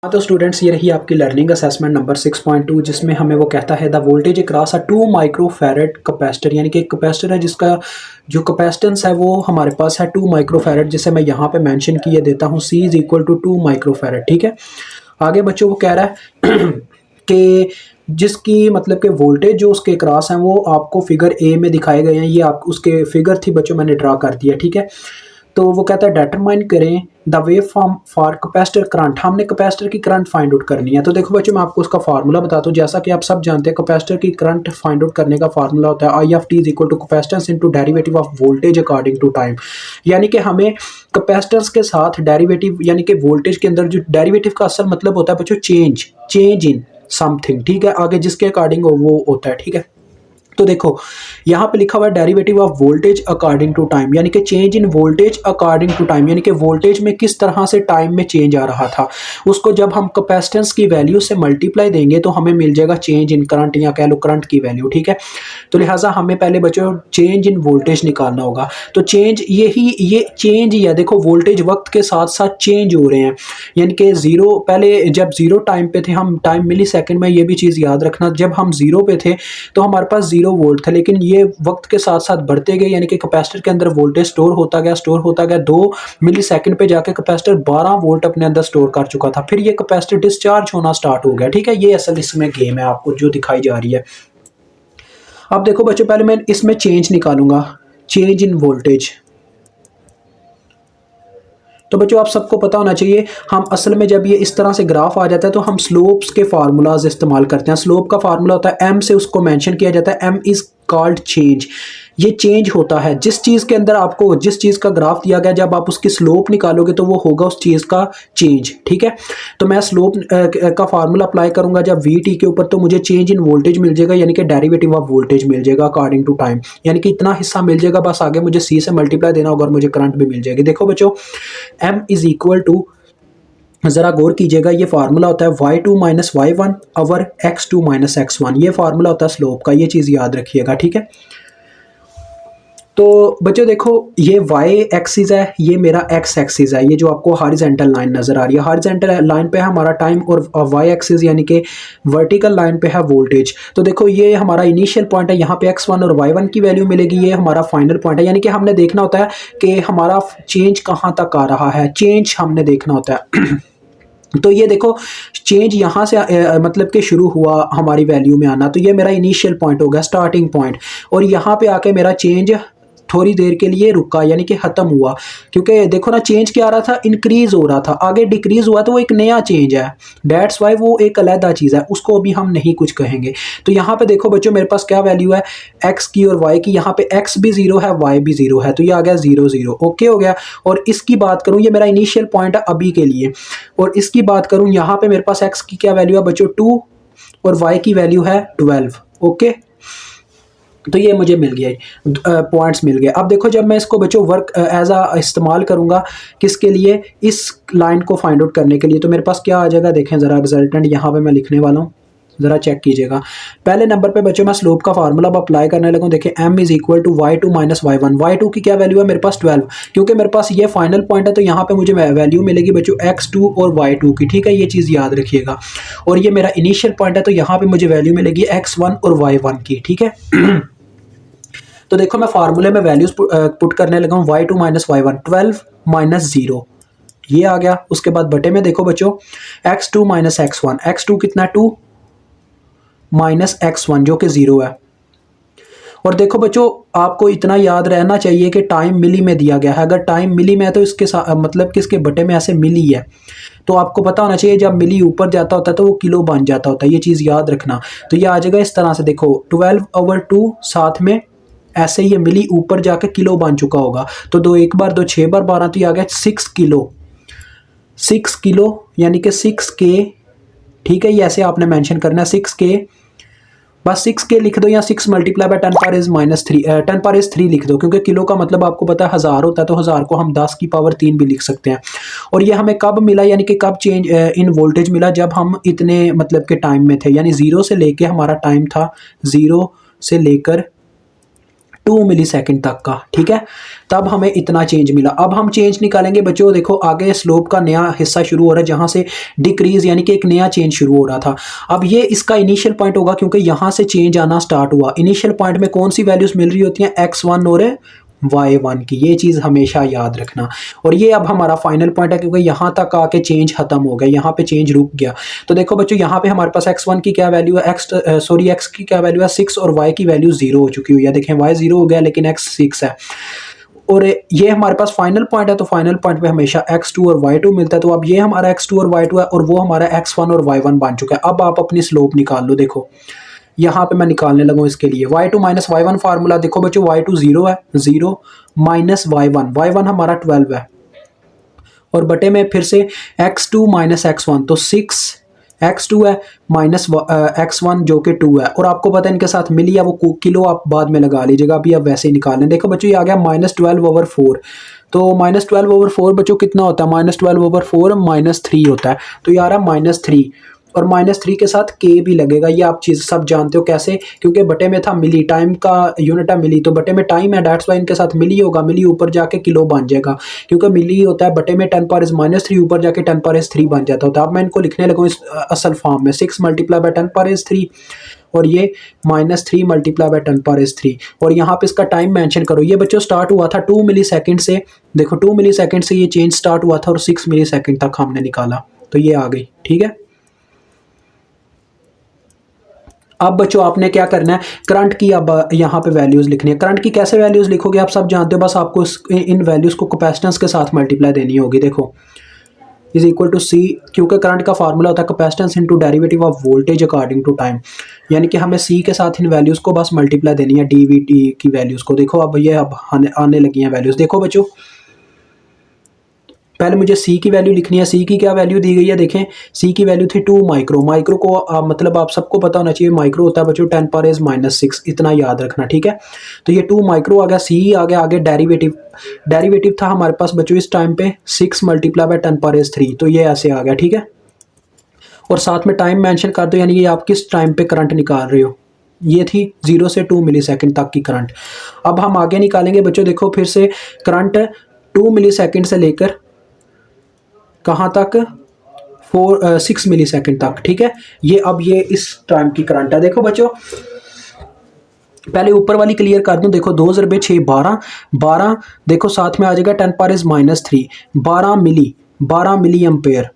हाँ तो स्टूडेंट्स, ये रही आपकी लर्निंग असेसमेंट नंबर 6.2 जिसमें हमें वो कहता है the voltage across a 2 microfarad capacitor, यानी कि एक कैपेसिटर है जिसका जो कैपेसिटेंस है वो हमारे पास है 2 माइक्रोफैरड, जिसे मैं यहाँ पे मेंशन किए देता हूँ C is equal to 2 microfarad. ठीक है, आगे बच्चों वो कह रहा है कि जिसकी मतलब कि वोल्टेज जो उसके क्रॉस हैं वो आपको फिगर ए में दिखाए गए हैं। ये आप उसके फिगर थी बच्चों, मैंने ड्रा कर दिया। ठीक है, तो वो कहता है डिटरमाइन करें the wave form for capacitor current. हमने कैपेसिटर की करंट फाइंड आउट करनी है। तो देखो बच्चों, मैं आपको उसका फार्मूला बताता हूँ। जैसा कि आप सब जानते हैं, कैपेसिटर की करंट फाइंड आउट करने का फार्मूला होता है I of T is equal to capacitance into derivative of voltage according to time. यानी कि हमें कैपेसिटेंस के साथ डेरिवेटिव, यानी कि वोल्टेज के अंदर जो डेरिवेटिव का असल मतलब होता है बच्चों चेंज इन समथिंग। ठीक है, आगे जिसके अकॉर्डिंग वो होता है। ठीक है, तो देखो यहाँ पे लिखा हुआ है derivative of voltage according to time, यानी कि change in voltage according to time, यानी कि वोल्टेज में किस तरह से टाइम में चेंज आ रहा था, उसको जब हम कैपेसिटेंस की वैल्यू से मल्टीप्लाई देंगे तो हमें मिल जाएगा चेंज इन करंट, या कह लो करंट की वैल्यू। ठीक है, तो लिहाजा हमें पहले बच्चों चेंज इन वोल्टेज निकालना होगा। तो चेंज ये चेंज ही है। देखो वोल्टेज वक्त के साथ साथ चेंज हो रहे हैं, यानी कि जीरो, पहले जब जीरो टाइम पे थे हम, टाइम मिली सेकेंड में, ये भी चीज़ याद रखना, जब हम जीरो पे थे तो हमारे पास 0 वोल्ट था, लेकिन ये वक्त के साथ साथ बढ़ते गए, यानी कि कैपेसिटर के अंदर वोल्टेज स्टोर होता गया 2 मिली सेकेंड पे जाके कैपेसिटर 12 वोल्ट अपने अंदर स्टोर कर चुका था। फिर ये कैपेसिटर डिस्चार्ज होना स्टार्ट हो गया। ठीक है, ये असल इसमें गेम है आपको जो दिखाई जा रही है। अब देखो बच्चों, पहले मैं इसमें चेंज निकालूंगा, चेंज इन वोल्टेज। तो बच्चों आप सबको पता होना चाहिए, हम असल में जब ये इस तरह से ग्राफ आ जाता है तो हम स्लोप्स के फार्मूलाज इस्तेमाल करते हैं। स्लोप का फार्मूला होता है एम, से उसको मेंशन किया जाता है एम इज कॉल्ड चेंज। ये चेंज होता है जिस चीज़ के अंदर आपको जिस चीज़ का ग्राफ दिया गया, जब आप उसकी स्लोप निकालोगे तो वो होगा उस चीज़ का चेंज। ठीक है, तो मैं स्लोप का फार्मूला अप्लाई करूंगा जब वी टी के ऊपर, तो मुझे चेंज इन वोल्टेज मिल जाएगा, यानी कि डेरिवेटिव ऑफ वोल्टेज मिल जाएगा अकॉर्डिंग टू टाइम, यानी कि इतना हिस्सा मिल जाएगा। बस आगे मुझे सी से मल्टीप्लाई देना होगा और मुझे करंट भी मिल जाएगी। देखो बच्चों, एम इज इक्वल टू, जरा गौर कीजिएगा, ये फार्मूला होता है y2 minus y one over x2 minus x1। ये फार्मूला होता है स्लोप का, ये चीज़ याद रखिएगा। ठीक है, तो बच्चों देखो, ये y एक्सिस है, ये मेरा x एक्सिस है, ये जो आपको हॉरिजॉन्टल लाइन नजर आ रही है, हॉरिजॉन्टल लाइन पे है हमारा टाइम, और y एक्सिस यानी कि वर्टिकल लाइन पे है वोल्टेज। तो देखो ये हमारा इनिशियल पॉइंट है, यहाँ पे x1 और y1 की वैल्यू मिलेगी, ये हमारा फाइनल पॉइंट है। यानी कि हमने देखना होता है कि हमारा चेंज कहाँ तक आ रहा है, चेंज हमने देखना होता है। तो ये देखो चेंज यहाँ से मतलब कि शुरू हुआ हमारी वैल्यू में आना, तो ये मेरा इनिशियल पॉइंट होगा, स्टार्टिंग पॉइंट, और यहाँ पे आके मेरा चेंज थोड़ी देर के लिए रुका, यानी कि खत्म हुआ। क्योंकि देखो ना, चेंज क्या आ रहा था, इंक्रीज हो रहा था, आगे डिक्रीज हुआ, तो वो एक नया चेंज है। डेट्स वाई वो एक अलहदा चीज़ है, उसको अभी हम नहीं कुछ कहेंगे। तो यहाँ पे देखो बच्चों, मेरे पास क्या वैल्यू है एक्स की और वाई की। यहाँ पे एक्स भी 0 है, वाई भी 0 है, तो ये आ गया 0 0। ओके हो गया। और इसकी बात करूँ, ये मेरा इनिशियल पॉइंट है अभी के लिए, और इसकी बात करूँ, यहाँ पे मेरे पास एक्स की क्या वैल्यू है बच्चों 2, और वाई की वैल्यू है 12। ओके, तो ये मुझे मिल गया, पॉइंट्स मिल गए। अब देखो, जब मैं इसको बच्चों वर्क एज अ इस्तेमाल करूंगा किसके लिए, इस लाइन को फाइंड आउट करने के लिए, तो मेरे पास क्या आ जाएगा, देखें ज़रा रिजल्टेंट यहाँ पे मैं लिखने वाला हूँ, ज़रा चेक कीजिएगा। पहले नंबर पे बच्चों मैं स्लोप का फार्मूला अप्लाई करने लगा, देखिए m is equal to y2 minus y one. Y two की क्या वैल्यू है मेरे पास 12, क्योंकि मेरे पास ये फाइनल पॉइंट है, तो यहाँ पे मुझे वैल्यू मिलेगी बच्चों x2 और y2 की। ठीक है, ये चीज़ याद रखिएगा। और ये मेरा इनिशियल पॉइंट है, तो यहाँ पे मुझे वैल्यू मिलेगी x1 और y1 की। ठीक है। तो देखो मैं फार्मूले में वैल्यूज पुट करने लगा हूँ, y2 minus y one, 12 minus 0, ये आ गया। उसके बाद बटे में देखो बच्चों, x2 माइनस x1, x2 कितना 2 माइनस x1 जो कि 0 है। और देखो बच्चों, आपको इतना याद रहना चाहिए कि टाइम मिली में दिया गया है। अगर टाइम मिली में है तो इसके साथ मतलब कि इसके बटे में ऐसे मिली है, तो आपको पता होना चाहिए जब मिली ऊपर जाता होता है तो वो किलो बन जाता होता है, ये चीज़ याद रखना। तो ये आ जाएगा इस तरह से, देखो 12/2, साथ में ऐसे ये मिली ऊपर जाके किलो बन चुका होगा, तो 2 1 बार 2 6 बार 12, तो ये आ गया 6 किलो, 6 किलो यानी कि 6K। ठीक है, ये ऐसे आपने मेंशन करना है 6K, बस 6K लिख दो, या 6 multiply by 10 power is minus 3, 10 power is 3 लिख दो, क्योंकि किलो का मतलब आपको पता है 1000 होता है, तो 1000 को हम 10 की पावर 3 भी लिख सकते हैं। और ये हमें कब मिला, यानी कि कब चेंज इन वोल्टेज मिला, जब हम इतने मतलब के टाइम में थे, यानी 0 से लेके हमारा टाइम था 0 से लेकर 2 मिली सेकेंड तक का, ठीक है। तब हमें इतना चेंज मिला। अब हम चेंज निकालेंगे बच्चों, देखो आगे स्लोप का नया हिस्सा शुरू हो रहा है जहाँ से डिक्रीज यानी कि एक नया चेंज शुरू हो रहा था। अब ये इसका इनिशियल पॉइंट होगा क्योंकि यहाँ से चेंज आना स्टार्ट हुआ। इनिशियल पॉइंट में कौन सी वैल्यूज मिल रही होती हैं, x1 और y1 की, ये चीज़ हमेशा याद रखना। और ये अब हमारा फाइनल पॉइंट है क्योंकि यहाँ तक आके चेंज खत्म हो गया, यहाँ पे चेंज रुक गया। तो देखो बच्चों यहाँ पे हमारे पास x1 की क्या वैल्यू है, x की क्या वैल्यू है 6 और y की वैल्यू 0 हो चुकी हुई है। देखें y 0 हो गया लेकिन x 6 है। और ये हमारे पास फाइनल पॉइंट है, तो फाइनल पॉइंट पे हमेशा x2 और y2 मिलता है। तो अब ये हमारा x2 और y2 है और वो हमारा x1 और y1 बन चुका है। अब आप अपनी स्लोप निकाल लो। देखो यहाँ पे मैं निकालने लगा इसके लिए y2 माइनस y1 फार्मूला। देखो बच्चों y2 0 है, 0 माइनस y1 हमारा 12 है, और बटे में फिर से x2 माइनस x1 तो 6 x2 है माइनस x1 जो कि 2 है। और आपको पता है इनके साथ मिली है वो किलो आप बाद में लगा लीजिएगा, अभी आप वैसे ही निकाल लें। देखो बच्चों ये आ गया -12/4। तो -12/4 बच्चों कितना होता है, -12/4 -3 होता है। तो ये आ रहा है -3, और -3 के साथ k भी लगेगा। ये आप चीज़ सब जानते हो कैसे, क्योंकि बटे में था मिली, टाइम का यूनिट है मिली, तो बटे में टाइम है, दैट्स वाई इनके साथ मिली होगा। मिली ऊपर जाके किलो बन जाएगा क्योंकि मिली होता है बटे में 10⁻³ ऊपर जाके 10⁻³ बन जाता होता है। अब मैं इनको लिखने लगा इस असल फॉर्म में 6 × 10⁻³ और ये -3 × 10⁻³ और यहाँ पे इसका टाइम मेंशन करो। ये बच्चों स्टार्ट हुआ था 2 मिली सेकेंड से। देखो 2 मिली सेकेंड से ये चेंज स्टार्ट हुआ था और 6 मिली सेकेंड तक हमने निकाला, तो ये आ गई, ठीक है। अब बच्चों आपने क्या करना है, करंट की अब यहाँ पे वैल्यूज़ लिखनी है। करंट की कैसे वैल्यूज़ लिखोगे आप सब जानते हो, बस आपको इन वैल्यूज़ को कैपेसिटेंस के साथ मल्टीप्लाई देनी होगी। देखो इज इक्वल टू सी, क्योंकि करंट का फार्मूला होता है capacitance into derivative of voltage according to time, यानी कि हमें सी के साथ इन वैल्यूज़ को बस मल्टीप्लाई देनी है डी वी टी की वैल्यूज़ को। देखो अब ये अब आने लगी हैं वैल्यूज़। देखो बच्चों पहले मुझे सी की वैल्यू लिखनी है। सी की क्या वैल्यू दी गई है, देखें सी की वैल्यू थी 2 माइक्रो। माइक्रो को मतलब आप सबको पता होना चाहिए माइक्रो होता है बच्चों 10⁻⁻⁶, इतना याद रखना, ठीक है। तो ये 2 माइक्रो आ गया, सी आ गया, आगे डेरिवेटिव था हमारे पास बच्चों इस टाइम पे 6 × 10⁻³, तो ये ऐसे आ गया, ठीक है। और साथ में टाइम मेंशन कर दो, यानी ये आप किस टाइम पे करंट निकाल रहे हो। ये थी 0 से 2 मिली सेकेंड तक की करंट। अब हम आगे निकालेंगे बच्चों, देखो फिर से करंट 2 मिली सेकेंड से लेकर कहाँ तक 6 मिली सेकेंड तक, ठीक है। ये अब ये इस टाइम की करंट है। देखो बच्चों पहले ऊपर वाली क्लियर कर दूं। देखो 2 × 6 12, देखो साथ में आ जाएगा 10⁻³ 12 मिली एम्पेयर,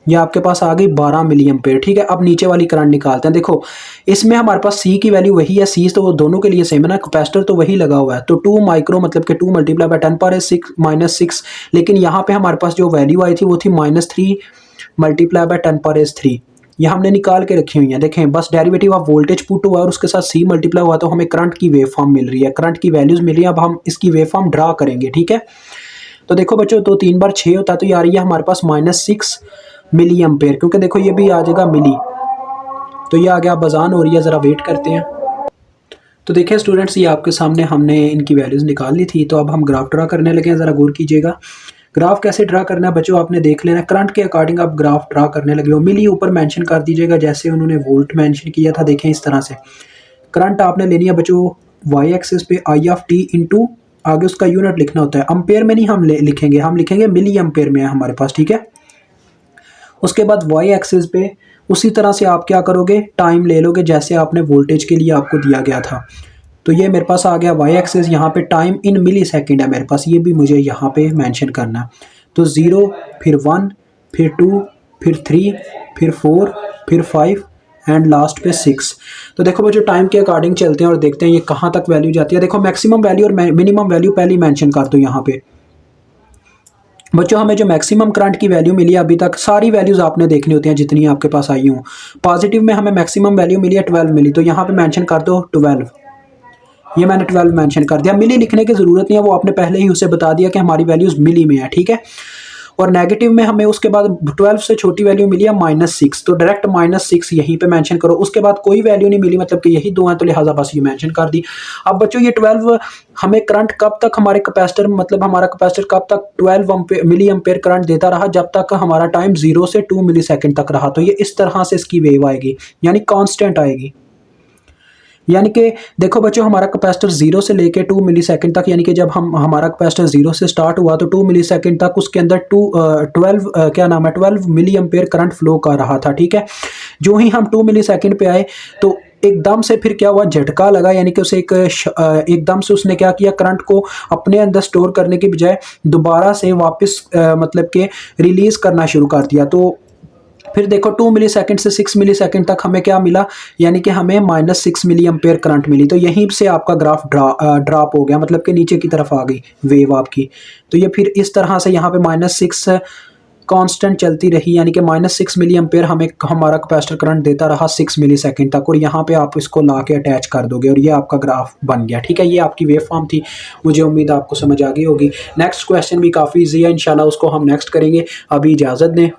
ये आपके पास आ गई 12 मिली एम्पेयर, ठीक है। अब नीचे वाली करंट निकालते हैं। देखो इसमें हमारे पास सी की वैल्यू वही है, सी तो वो दोनों के लिए सेम है ना, कैपेसिटर तो वही लगा हुआ है। तो 2 माइक्रो मतलब कि 2 × 10⁻⁻⁶, लेकिन यहाँ पे हमारे पास जो वैल्यू आई थी वो थी -3 × 10⁻³ ये हमने निकाल के रखी हुई है। देखें बस डेरिवेटिव ऑफ वोल्टेज पुट हुआ और उसके साथ सी मल्टीप्लाई हुआ, तो हमें करंट की वेव फॉर्म मिल रही है, करंट की वैल्यूज मिल रही है। अब हम इसकी वेव फॉर्म ड्रा करेंगे, ठीक है। तो देखो बच्चों तो 3 बार 6 होता है, तो ये आ रही है हमारे पास -6 मिली एम्पेयर, क्योंकि देखो ये भी आ जाएगा मिली, तो ये आ गया। बजान हो रही है, ज़रा वेट करते हैं। तो देखिए स्टूडेंट्स ये आपके सामने हमने इनकी वैल्यूज़ निकाल ली थी। तो अब हम ग्राफ ड्रा करने लगे हैं, ज़रा गौर कीजिएगा। ग्राफ कैसे ड्रा करना है बच्चों आपने देख लेना। करंट के अकॉर्डिंग आप ग्राफ ड्रा करने लगे हो, मिली ऊपर मेंशन कर दीजिएगा जैसे उन्होंने वोल्ट मेंशन किया था। देखें इस तरह से करंट आपने लेनी है बच्चों वाई एक्सिस पे आई ऑफ टी इंटू आगे उसका यूनिट लिखना होता है। अम्पेयर में नहीं हम लिखेंगे, हम लिखेंगे मिली एम्पेयर में है हमारे पास, ठीक है। उसके बाद वाई एक्सिस पे उसी तरह से आप क्या करोगे, टाइम ले लोगे जैसे आपने वोल्टेज के लिए आपको दिया गया था। तो ये मेरे पास आ गया वाई एक्सिस, यहाँ पे टाइम इन मिली सेकेंड है मेरे पास, ये भी मुझे यहाँ पे मेंशन करना है। तो 0 फिर 1 फिर 2 फिर 3 फिर 4 फिर 5 एंड लास्ट पे 6। तो देखो बच्चों टाइम के अकॉर्डिंग चलते हैं और देखते हैं ये कहाँ तक वैल्यू जाती है। देखो मैक्सिमम वैल्यू और मिनिमम वैल्यू पहले ही मेंशन कर दो यहाँ पे। बच्चों हमें जो मैक्सिमम करंट की वैल्यू मिली है, अभी तक सारी वैल्यूज़ आपने देखनी होती हैं जितनी आपके पास आई हूँ। पॉजिटिव में हमें मैक्सिमम वैल्यू मिली है 12 मिली, तो यहाँ पे मेंशन कर दो 12। ये मैंने 12 मेंशन कर दिया, मिली लिखने की ज़रूरत नहीं है, वो आपने पहले ही उसे बता दिया कि हमारी वैल्यूज़ मिली में है, ठीक है। और नेगेटिव में हमें उसके बाद 12 से छोटी वैल्यू मिली है -6, तो डायरेक्ट -6 यहीं पे मेंशन करो। उसके बाद कोई वैल्यू नहीं मिली, मतलब कि यही दो हैं, तो लिहाजा बस ये मेंशन कर दी। अब बच्चों ये 12 हमें करंट कब तक हमारे कैपेसिटर मतलब हमारा कैपेसिटर कब तक 12 मिली एम्पेयर करंट देता रहा, जब तक हमारा टाइम 0 से 2 मिली सेकेंड तक रहा। तो ये इस तरह से इसकी वेव आएगी, यानी कॉन्स्टेंट आएगी। यानी कि देखो बच्चों, हमारा कैपेसिटर 0 से लेके 2 मिली सेकेंड तक, यानी कि जब हमारा कैपेसिटर 0 से स्टार्ट हुआ तो 2 मिली सेकेंड तक उसके अंदर 12 मिली एम्पेयर करंट फ्लो कर रहा था, ठीक है। जो ही हम 2 मिली सेकेंड पे आए तो एकदम से फिर क्या हुआ, झटका लगा, यानी कि उसे एकदम से उसने क्या किया, करंट को अपने अंदर स्टोर करने की बजाय दोबारा से वापस मतलब कि रिलीज करना शुरू कर दिया। तो फिर देखो 2 मिली सेकेंड से 6 मिली सेकेंड तक हमें क्या मिला, यानी कि हमें -6 मिली एम्पेयर करंट मिली। तो यहीं से आपका ग्राफ ड्रॉप हो गया, मतलब कि नीचे की तरफ आ गई वेव आपकी। तो ये फिर इस तरह से यहाँ पे -6 कांस्टेंट चलती रही, यानी कि -6 मिली एम्पेयर हमें हमारा कैपेसिटर करंट देता रहा 6 मिली सेकेंड तक। और यहाँ पे आप इसको ला के अटैच कर दोगे और ये आपका ग्राफ बन गया, ठीक है। ये आपकी वेव फॉर्म थी, मुझे उम्मीद आपको समझ आ गई होगी। नेक्स्ट क्वेश्चन भी काफ़ी ईजी है, इंशाल्लाह उसको हम नेक्स्ट करेंगे। अभी इजाज़त दें।